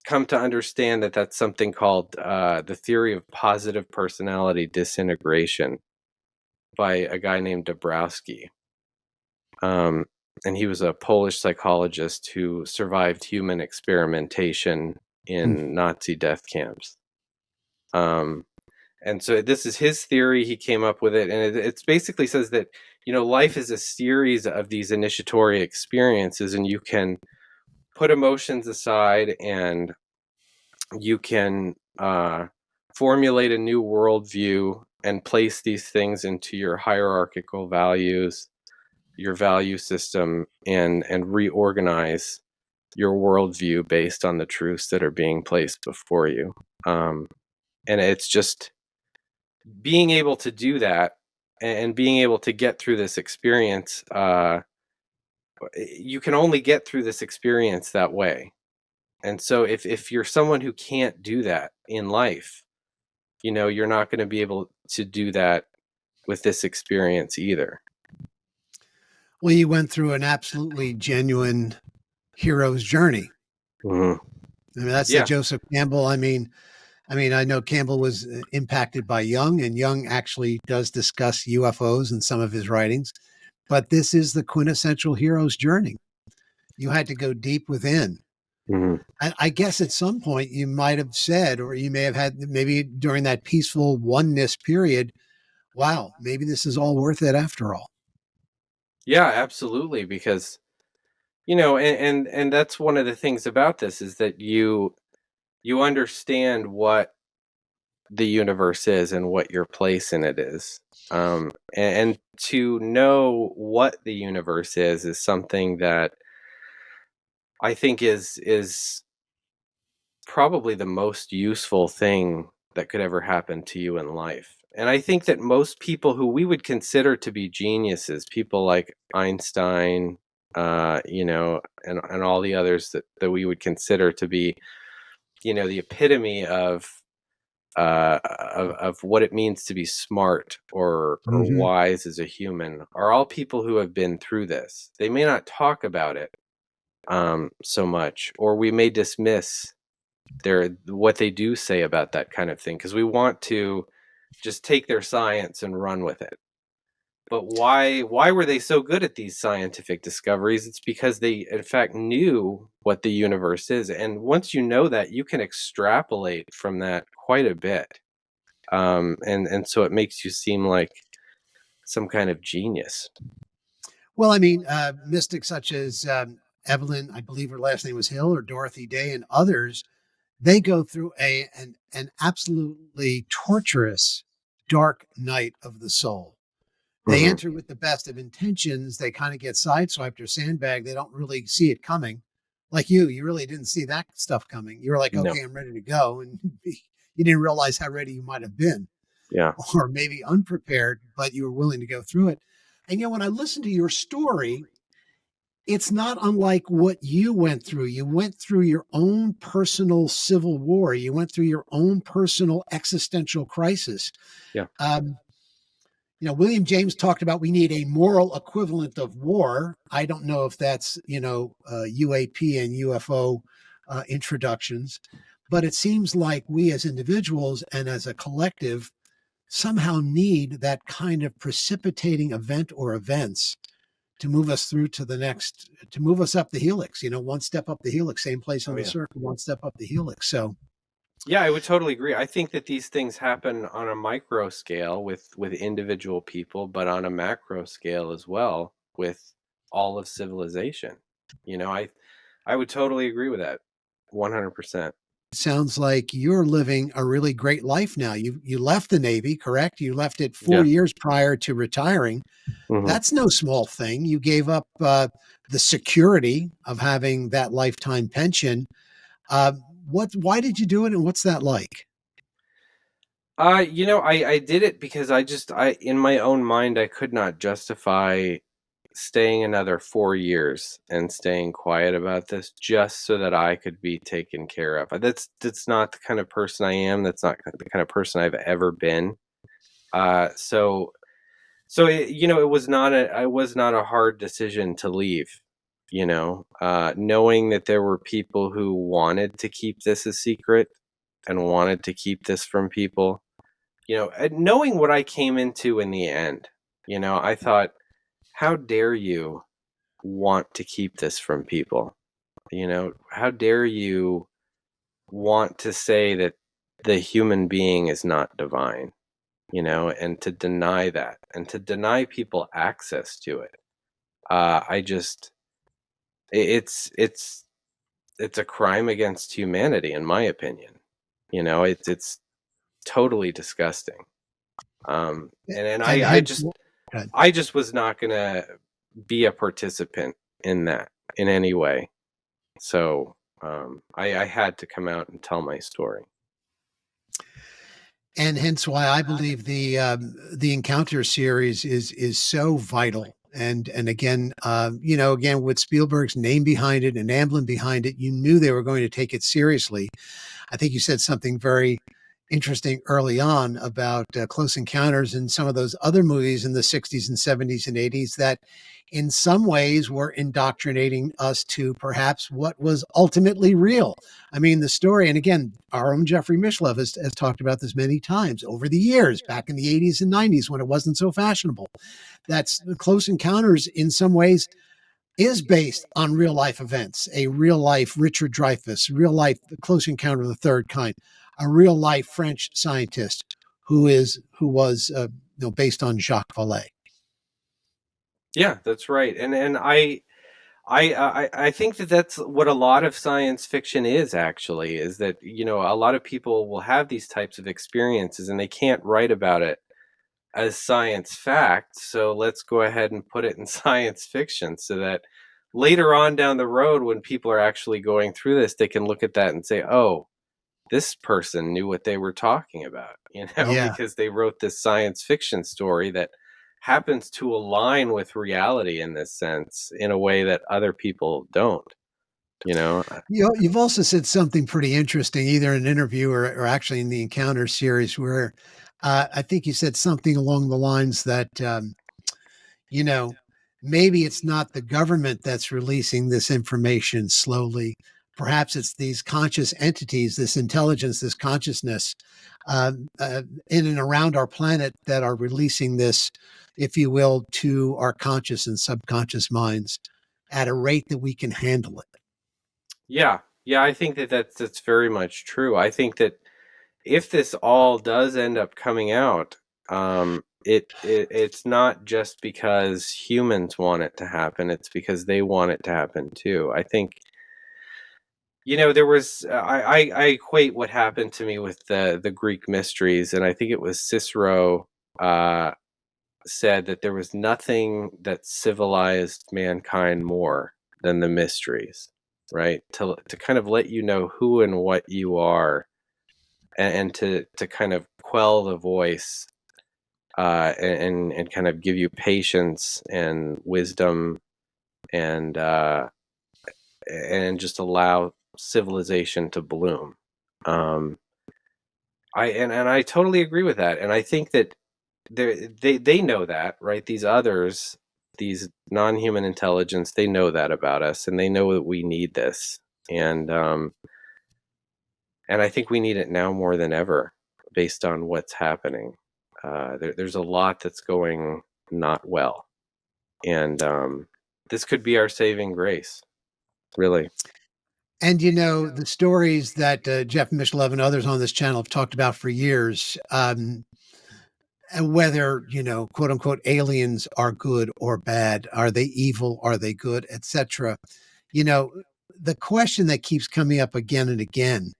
come to understand that that's something called the theory of positive personality disintegration by a guy named Dabrowski. And he was a Polish psychologist who survived human experimentation in Nazi death camps. And so this is his theory. He came up with it, and it basically says that, life is a series of these initiatory experiences, and you can put emotions aside, and you can formulate a new worldview and place these things into your hierarchical values, your value system, and reorganize your worldview based on the truths that are being placed before you. And it's just being able to do that and being able to get through this experience. You can only get through this experience that way. And so if you're someone who can't do that in life, you're not going to be able to do that with this experience either. Well, you went through an absolutely genuine hero's journey. Mm-hmm. I mean, that's the Joseph Campbell. I mean, I know Campbell was impacted by Jung, and Jung actually does discuss UFOs in some of his writings, but this is the quintessential hero's journey. You had to go deep within. Mm-hmm. I guess at some point you might have said, or you may have had, maybe during that peaceful oneness period, wow, maybe this is all worth it after all. Yeah, absolutely. Because, and that's one of the things about this is that you understand what the universe is and what your place in it is. And to know what the universe is something that I think is probably the most useful thing that could ever happen to you in life. And I think that most people who we would consider to be geniuses, people like Einstein, and all the others that we would consider to be, the epitome of what it means to be smart or wise as a human, are all people who have been through this. They may not talk about it so much, or we may dismiss what they do say about that kind of thing because we want to just take their science and run with it. But why were they so good at these scientific discoveries? It's because they in fact knew what the universe is, and once you know that, you can extrapolate from that quite a bit, and so it makes you seem like some kind of genius. Well, I mean, mystics such as Evelyn, I believe her last name was Hill, or Dorothy Day, and others, they go through an absolutely torturous, dark night of the soul. They enter with the best of intentions. They kind of get sideswiped or sandbagged. They don't really see it coming. Like you really didn't see that stuff coming. You were like, okay, I'm ready to go. And you didn't realize how ready you might have been. Yeah. Or maybe unprepared, but you were willing to go through it. And when I listen to your story, it's not unlike what you went through. You went through your own personal civil war. You went through your own personal existential crisis. Yeah. William James talked about we need a moral equivalent of war. I don't know if that's, UAP and UFO introductions, but it seems like we as individuals and as a collective somehow need that kind of precipitating event or events to move us through to the next, to move us up the helix, one step up the helix, same place on the circle, one step up the helix. So yeah, I would totally agree. I think that these things happen on a micro scale with individual people, but on a macro scale as well with all of civilization. I would totally agree with that 100%. It sounds like you're living a really great life now. You left the Navy, correct? You left it 4 years prior to retiring. That's no small thing. You gave up the security of having that lifetime pension. Why did you do it, and what's that like? I did it because I in my own mind, I could not justify staying another 4 years and staying quiet about this just so that I could be taken care of. That's not the kind of person I am. That's not the kind of person I've ever been. So it was not a hard decision to leave. Knowing that there were people who wanted to keep this a secret and wanted to keep this from people, knowing what I came into in the end, I thought, how dare you want to keep this from people? How dare you want to say that the human being is not divine, and to deny that and to deny people access to it. It's a crime against humanity, in my opinion. It's totally disgusting. I just was not gonna be a participant in that in any way. So I had to come out and tell my story. And hence why I believe the Encounter series is so vital. And again, again, with Spielberg's name behind it and Amblin behind it, you knew they were going to take it seriously. I think you said something very interesting early on about Close Encounters and some of those other movies in the 60s and 70s and 80s that in some ways were indoctrinating us to perhaps what was ultimately real. I mean, the story, and again, our own Jeffrey Mishlove has talked about this many times over the years, back in the 80s and 90s when it wasn't so fashionable. That's the Close Encounters in some ways is based on real life events, a real life Richard Dreyfuss, real life Close Encounter of the Third Kind, a real life French scientist who was based on Jacques Vallée. Yeah, that's right. And I think that that's what a lot of science fiction is actually, is that, a lot of people will have these types of experiences and they can't write about it as science fact. So let's go ahead and put it in science fiction so that later on down the road, when people are actually going through this, they can look at that and say, oh, this person knew what they were talking about, because they wrote this science fiction story that happens to align with reality in this sense in a way that other people don't. You've also said something pretty interesting, either in an interview or actually in the Encounter series, where I think you said something along the lines that, maybe it's not the government that's releasing this information slowly. Perhaps it's these conscious entities, this intelligence, this consciousness in and around our planet that are releasing this, if you will, to our conscious and subconscious minds at a rate that we can handle it. Yeah, I think that's very much true. I think that if this all does end up coming out, it's not just because humans want it to happen; it's because they want it to happen too. I think, there was I equate what happened to me with the Greek mysteries, and I think it was Cicero said that there was nothing that civilized mankind more than the mysteries, right? To kind of let you know who and what you are, and to kind of quell the voice, and kind of give you patience and wisdom, and just allow civilization to bloom. I totally agree with that, and I think that they know that, right? These others, these non-human intelligence, they know that about us, and they know that we need this, and I think we need it now more than ever, based on what's happening. There's a lot that's going not well, and this could be our saving grace, really. And the stories that Jeff Mishlove and others on this channel have talked about for years, whether, quote unquote, aliens are good or bad, are they evil, are they good, etc. The question that keeps coming up again and again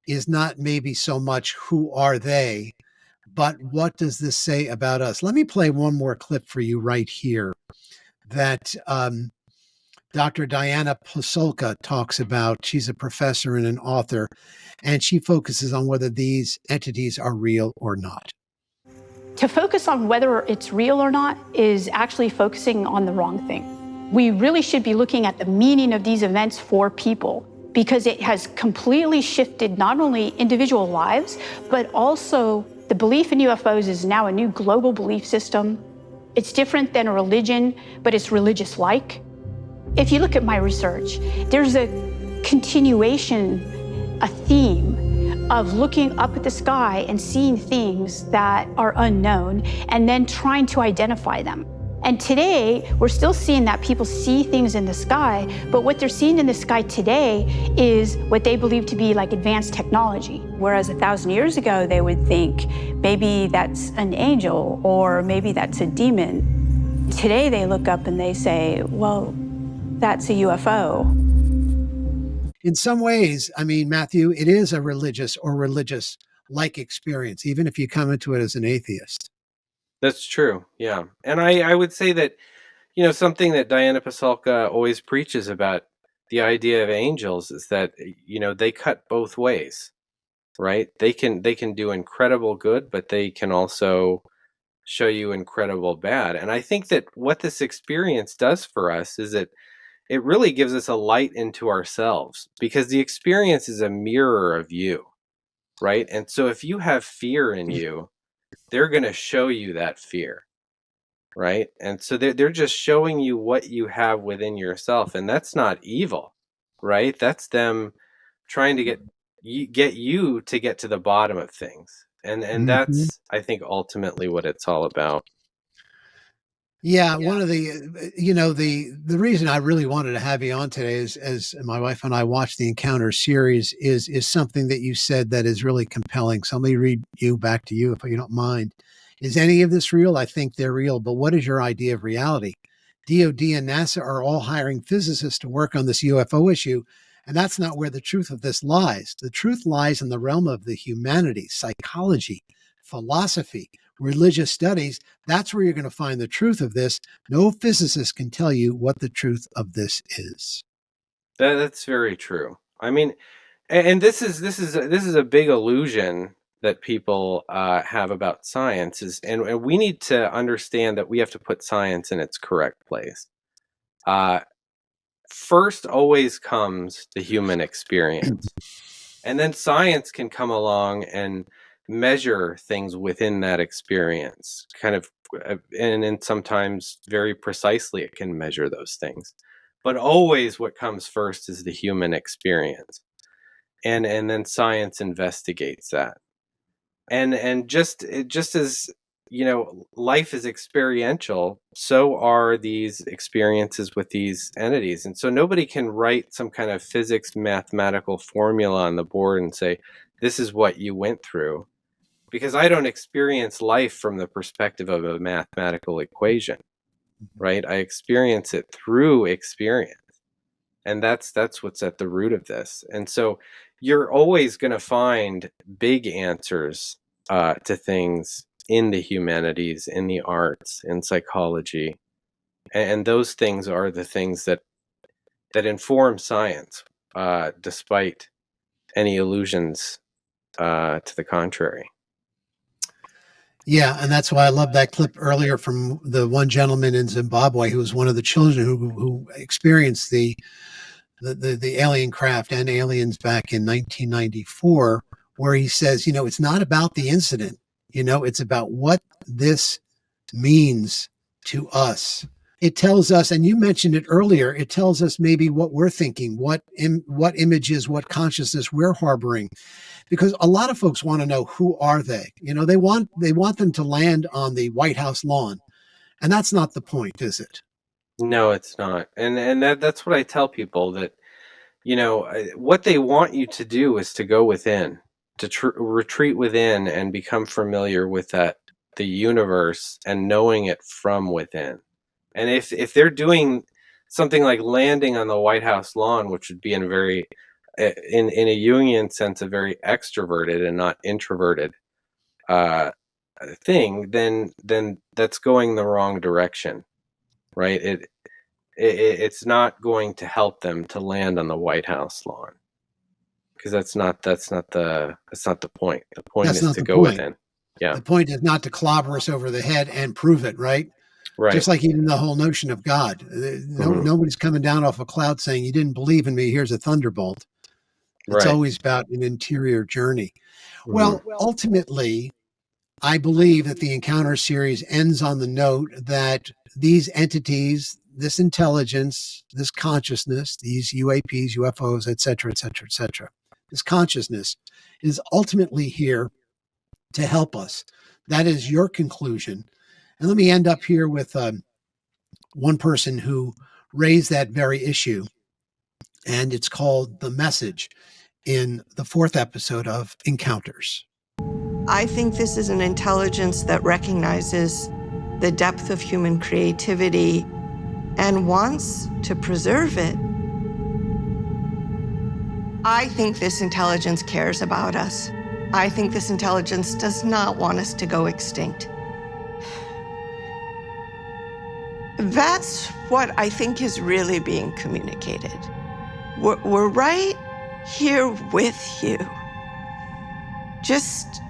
is not maybe so much who are they, but what does this say about us? Let me play one more clip for you right here that Dr. Diana Pasulka talks about. She's a professor and an author, and she focuses on whether these entities are real or not. To focus on whether it's real or not is actually focusing on the wrong thing. We really should be looking at the meaning of these events for people, because it has completely shifted not only individual lives, but also the belief in UFOs is now a new global belief system. It's different than a religion, but it's religious-like. If you look at my research, there's a continuation, a theme of looking up at the sky and seeing things that are unknown and then trying to identify them. And today, we're still seeing that people see things in the sky, but what they're seeing in the sky today is what they believe to be like advanced technology. Whereas 1,000 years ago, they would think maybe that's an angel or maybe that's a demon. Today, they look up and they say, well, that's a UFO. In some ways, I mean, Matthew, it is a religious or religious-like experience, even if you come into it as an atheist. That's true. Yeah. And I would say that, something that Diana Pasulka always preaches about the idea of angels is that, they cut both ways, right? They can do incredible good, but they can also show you incredible bad. And I think that what this experience does for us is that it really gives us a light into ourselves, because the experience is a mirror of you, right? And so if you have fear in you, they're going to show you that fear, right? And so they're just showing you what you have within yourself, and that's not evil, right? That's them trying to get you to get to the bottom of things, and that's, I think, ultimately what it's all about. Yeah, one of the, the reason I really wanted to have you on today is, as my wife and I watched the Encounter series, is something that you said that is really compelling. So let me read back to you, if you don't mind. Is any of this real? I think they're real, but what is your idea of reality? DOD and NASA are all hiring physicists to work on this UFO issue, and that's not where the truth of this lies. The truth lies in the realm of the humanities, psychology, philosophy, religious studies. That's where you're going to find the truth of this. No physicist can tell you what the truth of this is. That's very true. I mean, and this is a big illusion that people have about science, and we need to understand that we have to put science in its correct place. First always comes the human experience, and then science can come along and measure things within that experience, kind of, and sometimes very precisely it can measure those things. But always what comes first is the human experience, and then science investigates that. And just as, life is experiential, so are these experiences with these entities. And so nobody can write some kind of physics mathematical formula on the board and say, this is what you went through, because I don't experience life from the perspective of a mathematical equation, right? I experience it through experience. And that's what's at the root of this. And so you're always going to find big answers to things in the humanities, in the arts, in psychology. And those things are the things that inform science, despite any illusions to the contrary. Yeah, and that's why I love that clip earlier from the one gentleman in Zimbabwe who was one of the children who experienced the alien craft and aliens back in 1994, where he says, it's not about the incident, it's about what this means to us. It tells us, and you mentioned it earlier, it tells us maybe what we're thinking, what images, what consciousness we're harboring. Because a lot of folks want to know, who are they? They want them to land on the White House lawn. And that's not the point, is it? No, it's not. And that's what I tell people, that, what they want you to do is to go within, to retreat within and become familiar with the universe and knowing it from within. And if they're doing something like landing on the White House lawn, which would be in a Jungian sense, a very extroverted and not introverted thing, then that's going the wrong direction, right? It's not going to help them to land on the White House lawn, because that's not the point. The point is to go within. Yeah. The point is not to clobber us over the head and prove it, right? Right. Just like even the whole notion of God. Nobody's coming down off a cloud saying, you didn't believe in me, here's a thunderbolt. It's always about an interior journey. Well, ultimately, I believe that the Encounter series ends on the note that these entities, this intelligence, this consciousness, these UAPs, UFOs, et cetera, this consciousness is ultimately here to help us. That is your conclusion. And let me end up here with one person who raised that very issue, and it's called The Message in the 4th episode of Encounters. I think this is an intelligence that recognizes the depth of human creativity and wants to preserve it. I think this intelligence cares about us. I think this intelligence does not want us to go extinct. That's what I think is really being communicated. We're right here with you. Just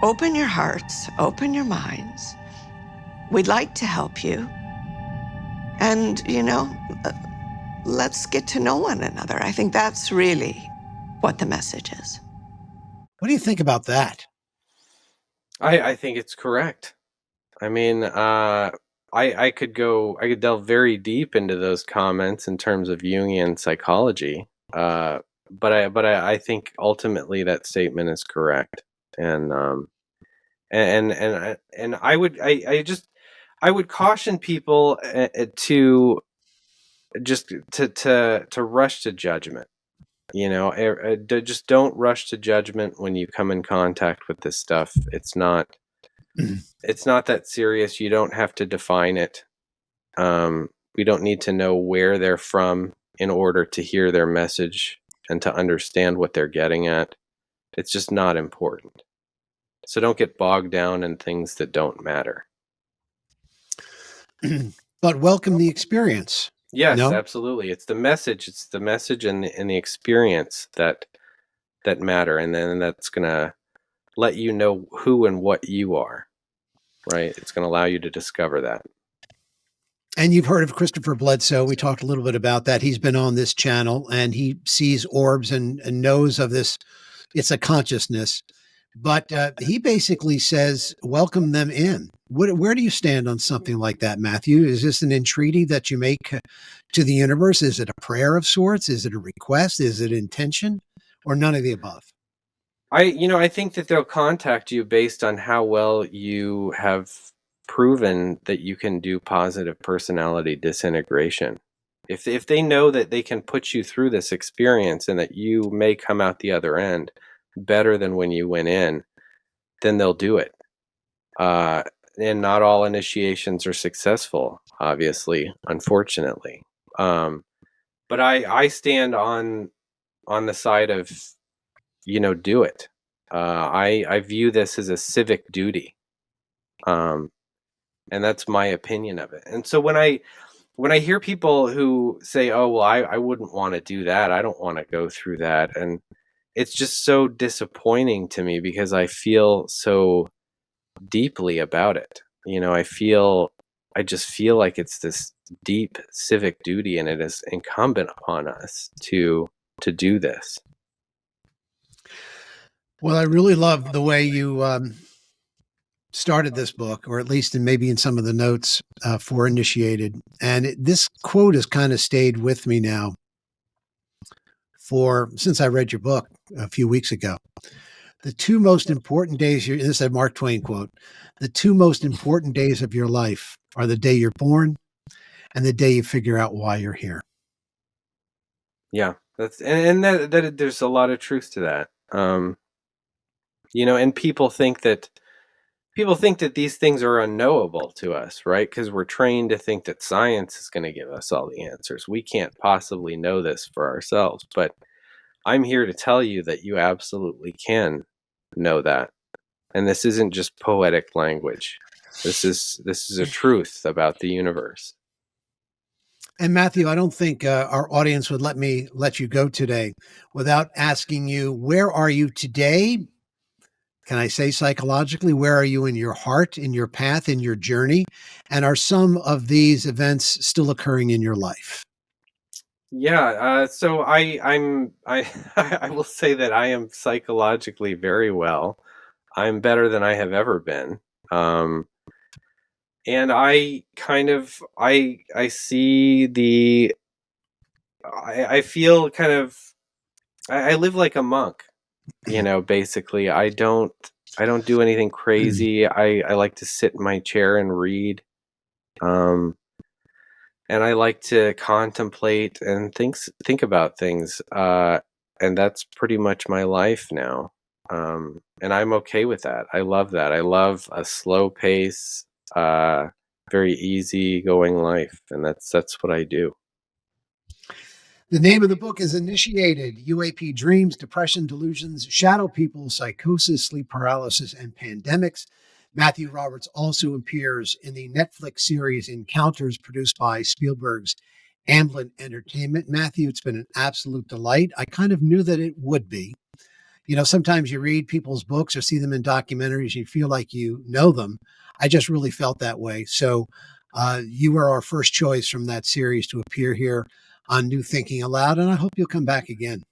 open your hearts, open your minds. We'd like to help you. And, let's get to know one another. I think that's really what the message is. What do you think about that? I think it's correct. I mean, I could delve very deep into those comments in terms of Jungian psychology. But I think ultimately that statement is correct. And I would caution people to rush to judgment. Just don't rush to judgment when you come in contact with this stuff. It's not that serious. You don't have to define it. We don't need to know where they're from in order to hear their message and to understand what they're getting at. It's just not important. So don't get bogged down in things that don't matter. But welcome the experience. Yes, absolutely. It's the message. It's the message and the experience that matter, and then that's gonna let you know who and what you are. Right? It's gonna allow you to discover that. And you've heard of Christopher Bledsoe. We talked a little bit about that. He's been on this channel, and he sees orbs and knows of this. It's a consciousness. But he basically says, welcome them in. Where do you stand on something like that, Matthew? Is this an entreaty that you make to the universe? Is it a prayer of sorts? Is it a request? Is it intention? Or none of the above? I think that they'll contact you based on how well you have proven that you can do positive personality disintegration. If they know that they can put you through this experience and that you may come out the other end better than when you went in, then they'll do it. And not all initiations are successful, obviously, unfortunately. But I stand on the side of, do it. I view this as a civic duty. And that's my opinion of it. And so when I hear people who say, oh, well, I wouldn't want to do that. I don't want to go through that. And it's just so disappointing to me because I feel so deeply about it. I just feel like it's this deep civic duty, and it is incumbent upon us to do this. Well, I really love the way you started this book, or at least maybe in some of the notes for Initiated. And this quote has kind of stayed with me now since I read your book a few weeks ago. The two most important days, this is a Mark Twain quote, the two most important days of your life are the day you're born and the day you figure out why you're here. Yeah, and that there's a lot of truth to that. And people think that these things are unknowable to us, right? Because we're trained to think that science is going to give us all the answers. We can't possibly know this for ourselves, but I'm here to tell you that you absolutely can know that. And this isn't just poetic language. This is a truth about the universe. And Matthew, I don't think our audience would let you go today without asking you, where are you today? Can I say psychologically, where are you in your heart, in your path, in your journey? And are some of these events still occurring in your life? Yeah, so I will say that I am psychologically very well. I'm better than I have ever been. And I see I feel kind of, I live like a monk, basically. I don't do anything crazy. I like to sit in my chair and read. and I like to contemplate and think about things, and that's pretty much my life now. And I'm okay with that. I love that. I love a slow pace, very easy going life, and that's what I do. The name of the book is Initiated: UAP Dreams, Depression, Delusions, Shadow People, Psychosis, Sleep Paralysis, and Pandemics. Matthew Roberts also appears in the Netflix series Encounters, produced by Spielberg's Amblin Entertainment. Matthew, it's been an absolute delight. I kind of knew that it would be. You know, sometimes you read people's books or see them in documentaries, and you feel like you know them. I just really felt that way. So you were our first choice from that series to appear here on New Thinking Aloud, and I hope you'll come back again.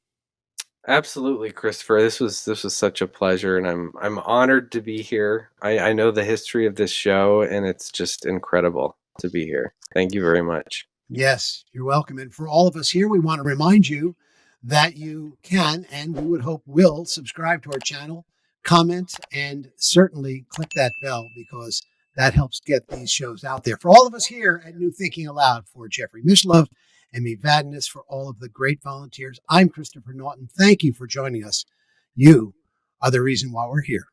Absolutely, Christopher. This was such a pleasure, and I'm honored to be here. I know the history of this show, and it's just incredible to be here. Thank you very much. Yes, you're welcome. And for all of us here, we want to remind you that you can, and we would hope will, subscribe to our channel, comment, and certainly click that bell, because that helps get these shows out there. For all of us here at New Thinking Aloud, for Jeffrey Mishlove and me, Vadnais, for all of the great volunteers, I'm Christopher Naughton. Thank you for joining us. You are the reason why we're here.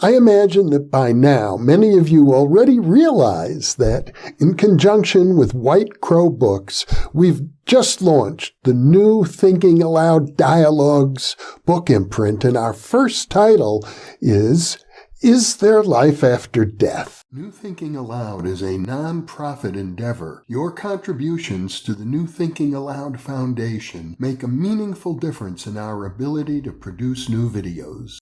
I imagine that by now many of you already realize that, in conjunction with White Crow Books, we've just launched the new Thinking Aloud Dialogues book imprint, and our first title is There Life After Death? New Thinking Aloud is a non-profit endeavor. Your contributions to the New Thinking Aloud Foundation make a meaningful difference in our ability to produce new videos.